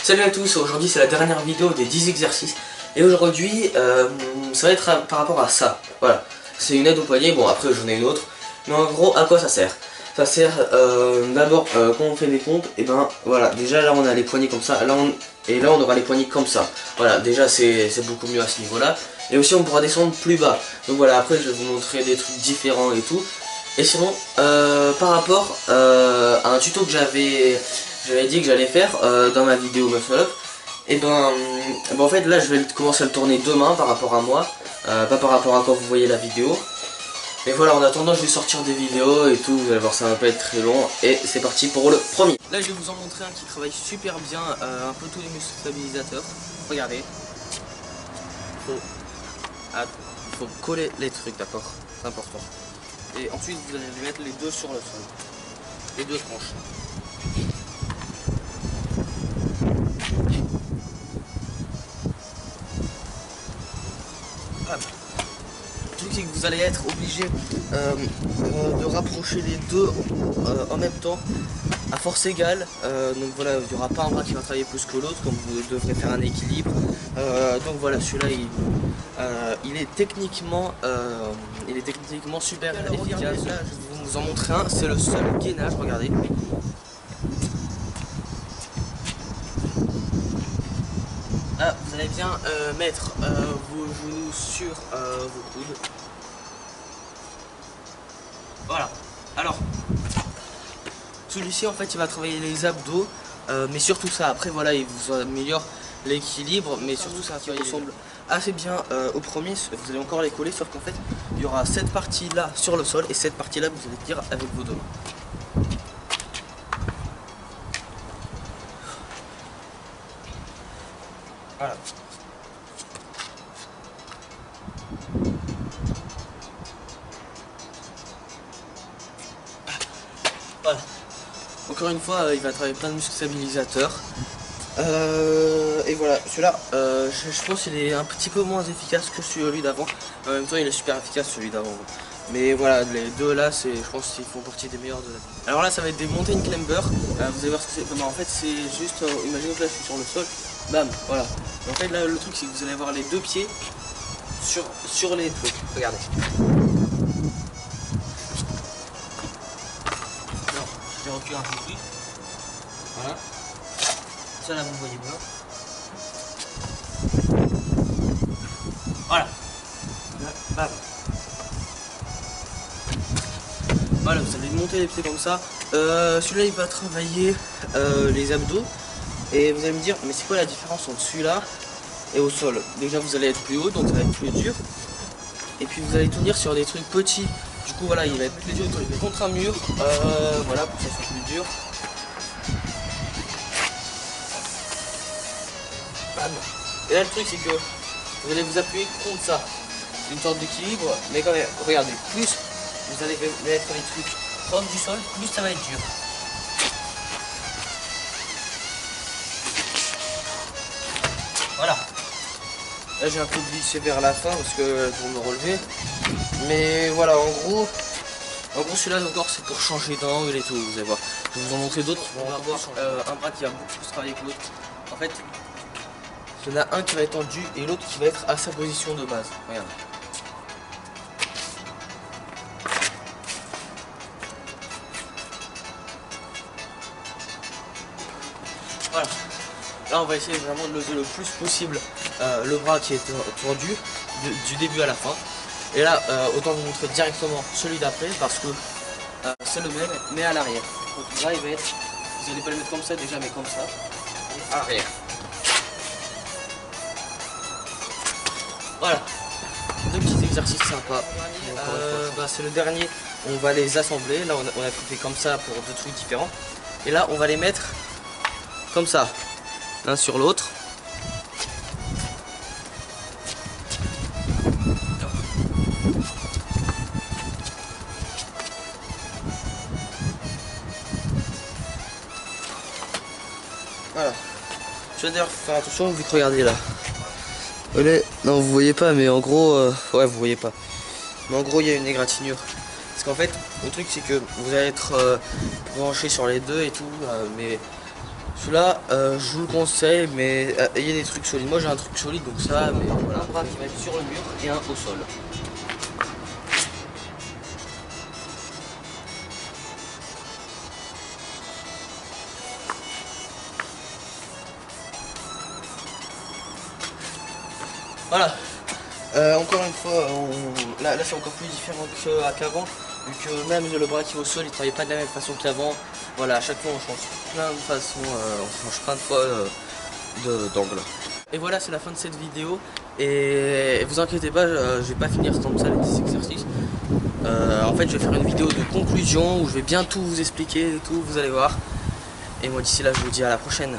Salut à tous, aujourd'hui c'est la dernière vidéo des 10 exercices. Et aujourd'hui ça va être par rapport à ça. Voilà, c'est une aide au poignet, bon après j'en ai une autre. Mais en gros à quoi ça sert? Ça sert d'abord quand on fait des pompes, et ben voilà, déjà là on a les poignets comme ça, et là on aura les poignets comme ça. Voilà, déjà c'est beaucoup mieux à ce niveau là. Et aussi on pourra descendre plus bas. Donc voilà, après je vais vous montrer des trucs différents et tout. Et sinon par rapport à un tuto que j'avais dit que j'allais faire dans ma vidéo Muscle Up, et ben en fait là je vais commencer à le tourner demain par rapport à moi, pas par rapport à quand vous voyez la vidéo. Mais voilà, en attendant je vais sortir des vidéos et tout, vous allez voir, ça va pas être très long. Et c'est parti pour le premier. Là je vais vous en montrer un qui travaille super bien, un peu tous les muscles stabilisateurs. Regardez, il faut coller les trucs, d'accord, c'est important. Et ensuite vous allez les mettre les deux sur le sol, les deux tranches. Le truc c'est que vous allez être obligé de rapprocher les deux en même temps à force égale. Donc voilà, il n'y aura pas un bras qui va travailler plus que l'autre, comme vous devrez faire un équilibre. Donc voilà, celui-là il est techniquement super efficace. Là je vais vous en montrer un, c'est le seul gainage, regardez. Là, vous allez bien mettre vos genoux sur vos coudes. Voilà. Alors, celui-ci en fait il va travailler les abdos, mais surtout ça. Après voilà, il vous améliore l'équilibre, mais surtout ça qui ressemble assez bien au premier. Vous allez encore les coller, sauf qu'en fait il y aura cette partie là sur le sol et cette partie là vous allez tirer avec vos deux mains. Voilà. Voilà. Encore une fois, il va travailler plein de muscles stabilisateurs. Et voilà, celui-là, je pense qu'il est un petit peu moins efficace que celui d'avant. En même temps, il est super efficace celui d'avant. Mais voilà, les deux là, je pense qu'ils font partie des meilleurs de la vie. Alors là, ça va être des mountain climbers. Vous allez voir ce que c'est. Comment en fait, c'est juste, imaginez que là, je suis sur le sol. Bam, voilà. Et en fait, là, le truc, c'est que vous allez avoir les deux pieds sur les trucs. Regardez. Alors, je vais reculer un peu plus. Voilà. Ça là, vous voyez bien. Voilà. Là, bam. Voilà, vous allez monter les pieds comme ça. Celui-là, il va travailler les abdos. Et vous allez me dire, mais c'est quoi la différence entre celui-là et au sol? Déjà vous allez être plus haut, donc ça va être plus dur. Et puis vous allez tenir sur des trucs petits. Du coup voilà, il va être plus dur contre un mur. Voilà, pour que ça soit plus dur. Bam. Et là le truc c'est que vous allez vous appuyer contre ça. C'est une sorte d'équilibre, mais quand même, regardez, plus vous allez mettre les trucs proches du sol, plus ça va être dur. Voilà. Là j'ai un peu glissé vers la fin parce que pour me relever. Mais voilà, en gros celui-là encore c'est pour changer d'angle et tout, vous allez voir. Je vais vous en montrer d'autres. On va avoir un bras qui va beaucoup plus travailler que l'autre. En fait, il y en a un qui va être tendu et l'autre qui va être à sa position de base. Regarde. Voilà. Là on va essayer vraiment de lever le plus possible le bras qui est tendu du début à la fin. Et là autant vous montrer directement celui d'après parce que c'est le même mais à l'arrière. Donc là il va être, vous n'allez pas le mettre comme ça déjà mais comme ça, et à l'arrière. Voilà, deux petits exercices sympas. C'est le dernier, on va les assembler. Là on a fait comme ça pour deux trucs différents. Et là on va les mettre comme ça, l'un sur l'autre. Voilà. Je vais d'ailleurs faire attention vu que regardez là. Non vous voyez pas mais en gros ouais vous voyez pas. Mais en gros il y a une égratignure. Parce qu'en fait le truc c'est que vous allez être branché sur les deux et tout mais Celui-là, je vous le conseille, mais ayez des trucs solides. Moi j'ai un truc solide, donc ça, mais voilà, un bras qui va être sur le mur et un au sol. Voilà. Encore une fois, là c'est encore plus différent qu'avant, vu que même le bras qui est au sol, il travaille pas de la même façon qu'avant. Voilà, à chaque fois on change plein de façons, on change plein de fois d'angle. Et voilà, c'est la fin de cette vidéo. Et vous inquiétez pas, je vais pas finir comme ça les 10 exercices. En fait, je vais faire une vidéo de conclusion où je vais bien tout vous expliquer et tout, vous allez voir. Et moi d'ici là, je vous dis à la prochaine.